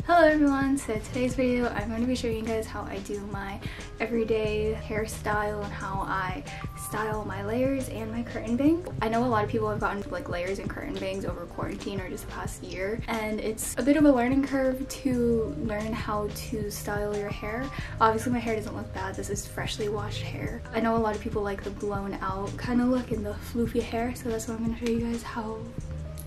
Hello everyone, so today's video I'm going to be showing you guys how I do my everyday hairstyle and how I style my layers and my curtain bangs. I know a lot of people have gotten like layers and curtain bangs over quarantine or just the past year, and it's a bit of a learning curve to learn how to style your hair. Obviously my hair doesn't look bad, this is freshly washed hair. I know a lot of people like the blown out kind of look and the floofy hair, so that's why I'm going to show you guys how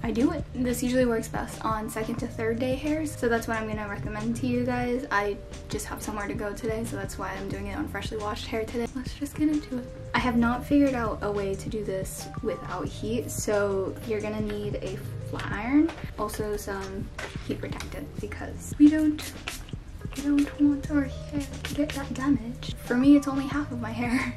I do it. This usually works best on second to third day hairs, so that's what I'm gonna recommend to you guys. I just have somewhere to go today, so that's why I'm doing it on freshly washed hair today. Let's just get into it. I have not figured out a way to do this without heat, so you're gonna need a flat iron, also some heat protectant, because we don't want our hair to get that damaged. For me, it's only half of my hair.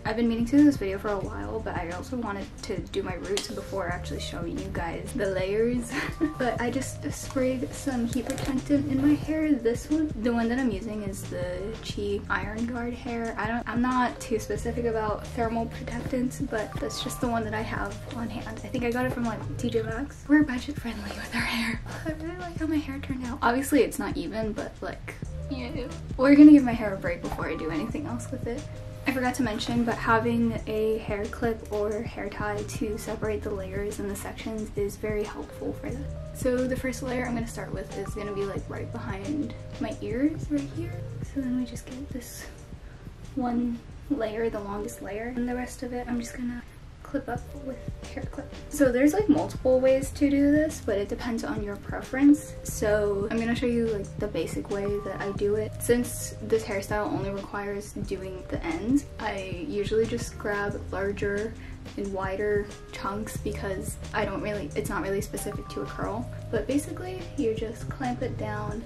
I've been meaning to do this video for a while, but I also wanted to do my roots before actually showing you guys the layers. But I just sprayed some heat protectant in my hair. This one, the one that I'm using, is the Chi Iron Guard hair. I'm not too specific about thermal protectants, but that's just the one that I have on hand. I think I got it from like TJ Maxx. We're budget friendly with our hair. I really like how my hair turned out. Obviously it's not even, but like, yeah. We're gonna give my hair a break before I do anything else with it. I forgot to mention, but having a hair clip or hair tie to separate the layers and the sections is very helpful for that. So the first layer I'm going to start with is going to be like right behind my ears right here. So then we just get this one layer, the longest layer, and the rest of it I'm just going to clip up with hair clip. So there's like multiple ways to do this, but it depends on your preference. So I'm gonna show you like the basic way that I do it. Since this hairstyle only requires doing the ends, I usually just grab larger and wider chunks because it's not really specific to a curl. But basically you just clamp it down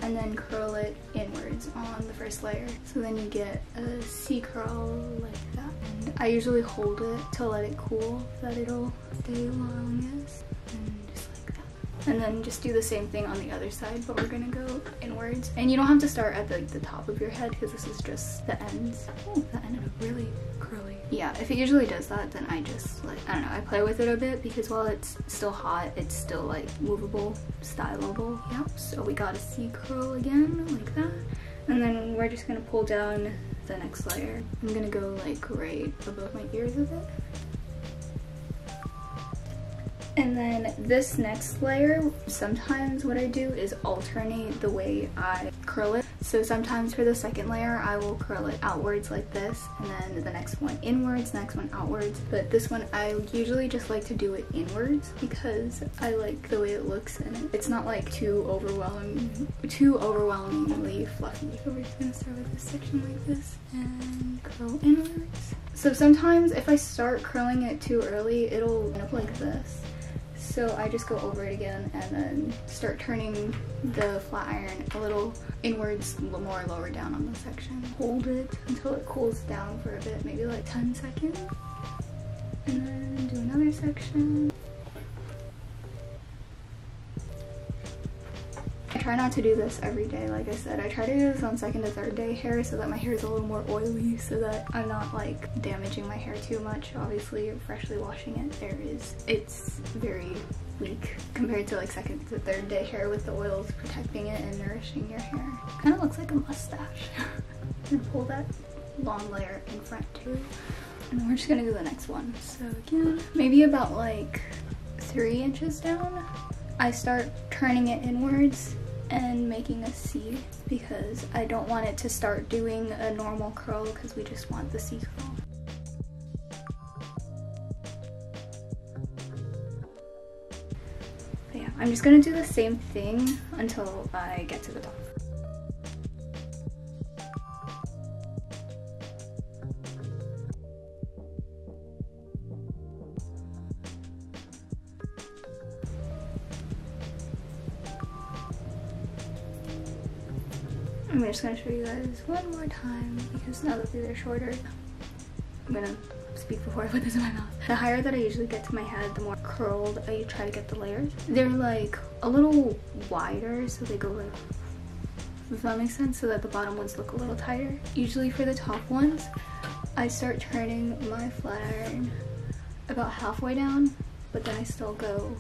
and then curl it inwards on the first layer. So then you get a C curl like that. And I usually hold it to let it cool so that it'll stay longest, and just like that. And then just do the same thing on the other side, but we're gonna go inwards. And you don't have to start at the top of your head because this is just the ends. Oh, that ended up really curly. Yeah, if it usually does that, then I just like, I don't know, I play with it a bit because while it's still hot, it's still like movable, stylable. Yep, so we got a C curl again, like that. And then we're just gonna pull down the next layer. I'm gonna go like right above my ears with it. And then this next layer, sometimes what I do is alternate the way I curl it. So sometimes for the second layer, I will curl it outwards like this, and then the next one inwards, next one outwards. But this one, I usually just like to do it inwards because I like the way it looks, and it's not like too overwhelmingly fluffy. So we're just gonna start with this section like this and curl inwards. So sometimes if I start curling it too early, it'll end up like this. So I just go over it again and then start turning the flat iron a little inwards, a little more lower down on the section. Hold it until it cools down for a bit, maybe like 10 seconds. And then do another section. I try not to do this every day, like I said. I try to do this on second to third day hair so that my hair is a little more oily, so that I'm not like damaging my hair too much. Obviously, freshly washing it, it's very weak compared to like second to third day hair with the oils protecting it and nourishing your hair. Kind of looks like a mustache. And pull that long layer in front too. And then we're just gonna do the next one. So again, maybe about like 3 inches down, I start turning it inwards and making a C because I don't want it to start doing a normal curl because we just want the C curl. But yeah, I'm just gonna do the same thing until I get to the top. I'm just gonna show you guys one more time because now that these are shorter, I'm gonna speak before I put this in my mouth. The higher that I usually get to my head, the more curled I try to get the layers. They're like a little wider, so they go like, if that makes sense, so that the bottom ones look a little tighter. Usually for the top ones, I start turning my flat iron about halfway down, but then I still go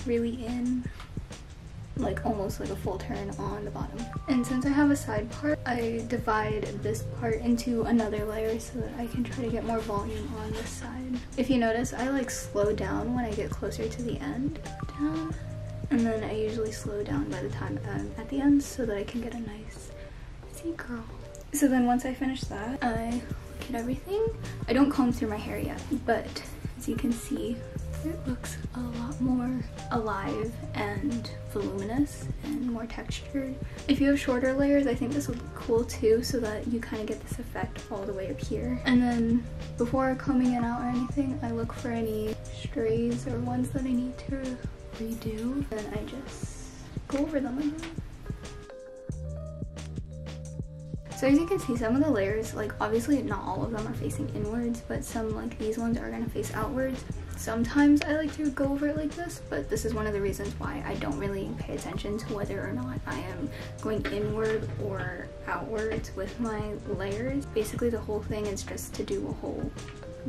really in, like almost like a full turn on the bottom. And since I have a side part, I divide this part into another layer so that I can try to get more volume on this side. If you notice, I like slow down when I get closer to the end. Down. And then I usually slow down by the time I'm at the end so that I can get a nice C-curl. So then once I finish that, I look at everything. I don't comb through my hair yet, but as you can see, it looks a lot more alive and voluminous and more textured. If you have shorter layers, I think this would look cool too, so that you kind of get this effect all the way up here. And then before combing it out or anything, I look for any strays or ones that I need to redo, and I just go over them again. So as you can see, some of the layers, like obviously not all of them are facing inwards, but some like these ones are gonna face outwards. Sometimes I like to go over it like this, but this is one of the reasons why I don't really pay attention to whether or not I am going inward or outwards with my layers. Basically the whole thing is just to do a whole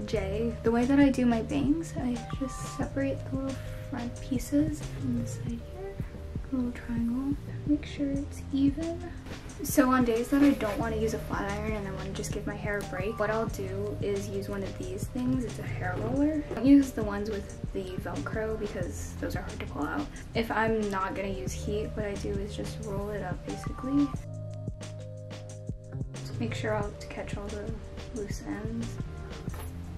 J. The way that I do my bangs, I just separate the little front pieces on the side here, a little triangle, make sure it's even. So on days that I don't want to use a flat iron and I want to just give my hair a break, what I'll do is use one of these things. It's a hair roller. I don't use the ones with the Velcro because those are hard to pull out. If I'm not going to use heat, what I do is just roll it up basically. Just make sure I'll catch all the loose ends.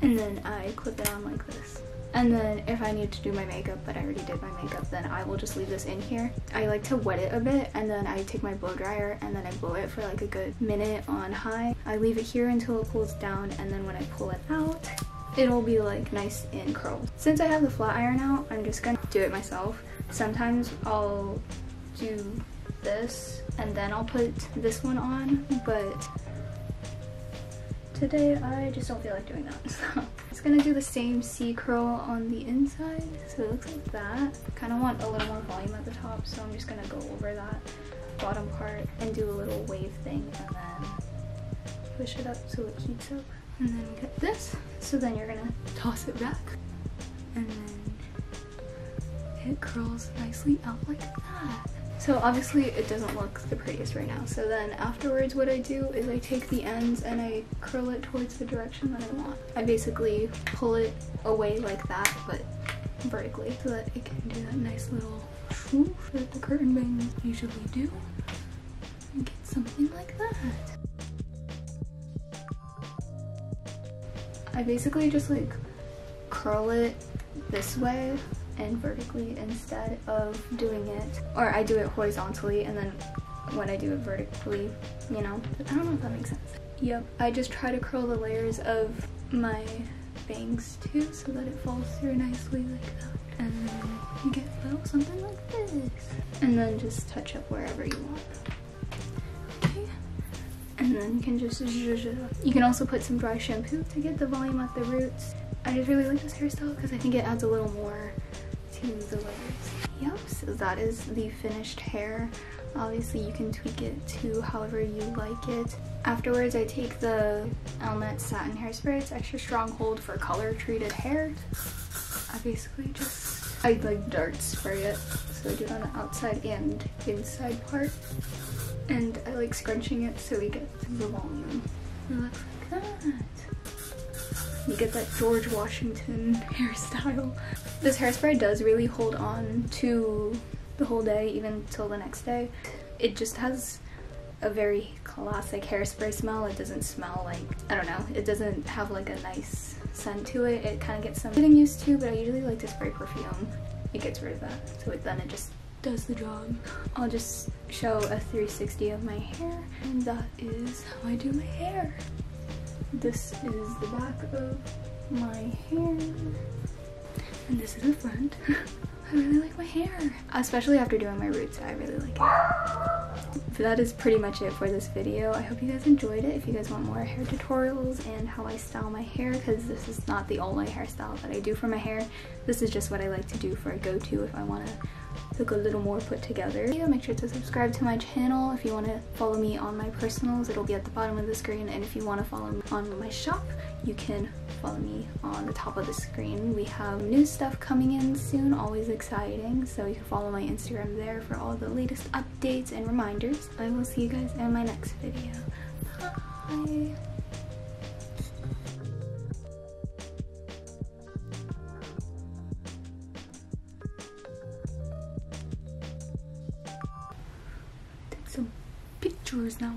And then I clip it on like this. And then if I need to do my makeup, but I already did my makeup, then I will just leave this in here. I like to wet it a bit, and then I take my blow dryer and then I blow it for like a good minute on high. I leave it here until it cools down, and then when I pull it out, it'll be like nice and curled. Since I have the flat iron out, I'm just gonna do it myself. Sometimes I'll do this and then I'll put this one on, but today I just don't feel like doing that. So it's gonna do the same C curl on the inside, so it looks like that. Kind of want a little more volume at the top, so I'm just gonna go over that bottom part and do a little wave thing and then push it up so it heats up. And then get this, so then you're gonna toss it back and then it curls nicely out like that. So obviously it doesn't look the prettiest right now. So then afterwards what I do is I take the ends and I curl it towards the direction that I want. I basically pull it away like that, but vertically, so that it can do that nice little swoosh that the curtain bangs usually do. And get something like that. I basically just like curl it this way and vertically instead of doing it, or I do it horizontally and then when I do it vertically, you know, I don't know if that makes sense. Yep, I just try to curl the layers of my bangs too so that it falls through nicely like that, and then you get something like this, and then just touch up wherever you want. Okay, and then you can just zhuzh it up. You can also put some dry shampoo to get the volume at the roots. I just really like this hairstyle because I think it adds a little more to the layers. Yep, so that is the finished hair. Obviously you can tweak it to however you like it. Afterwards I take the Elmet satin hairspray. It's extra strong hold for color treated hair. I basically just, I like dart spray it. So I do it on the outside and inside part. And I like scrunching it so we get the volume. It looks like that. You get that George Washington hairstyle. This hairspray does really hold on to the whole day, even till the next day. It just has a very classic hairspray smell. It doesn't smell like, I don't know, it doesn't have like a nice scent to it. It kind of gets some getting used to, but I usually like to spray perfume. It gets rid of that, so then it just does the job. I'll just show a 360 of my hair, and that is how I do my hair. This is the back of my hair, and this is the front. I really like my hair, especially after doing my roots. I really like it. But that is pretty much it for this video. I hope you guys enjoyed it. If you guys want more hair tutorials and how I style my hair, because this is not the only hairstyle that I do for my hair, this is just what I like to do for a go-to if I want to look a little more put together. Make sure to subscribe to my channel. If you want to follow me on my personals, it'll be at the bottom of the screen, and if you want to follow me on my shop, you can follow me on the top of the screen. We have new stuff coming in soon, always exciting, so you can follow my Instagram there for all the latest updates and reminders. I will see you guys in my next video. Bye! Take some pictures now.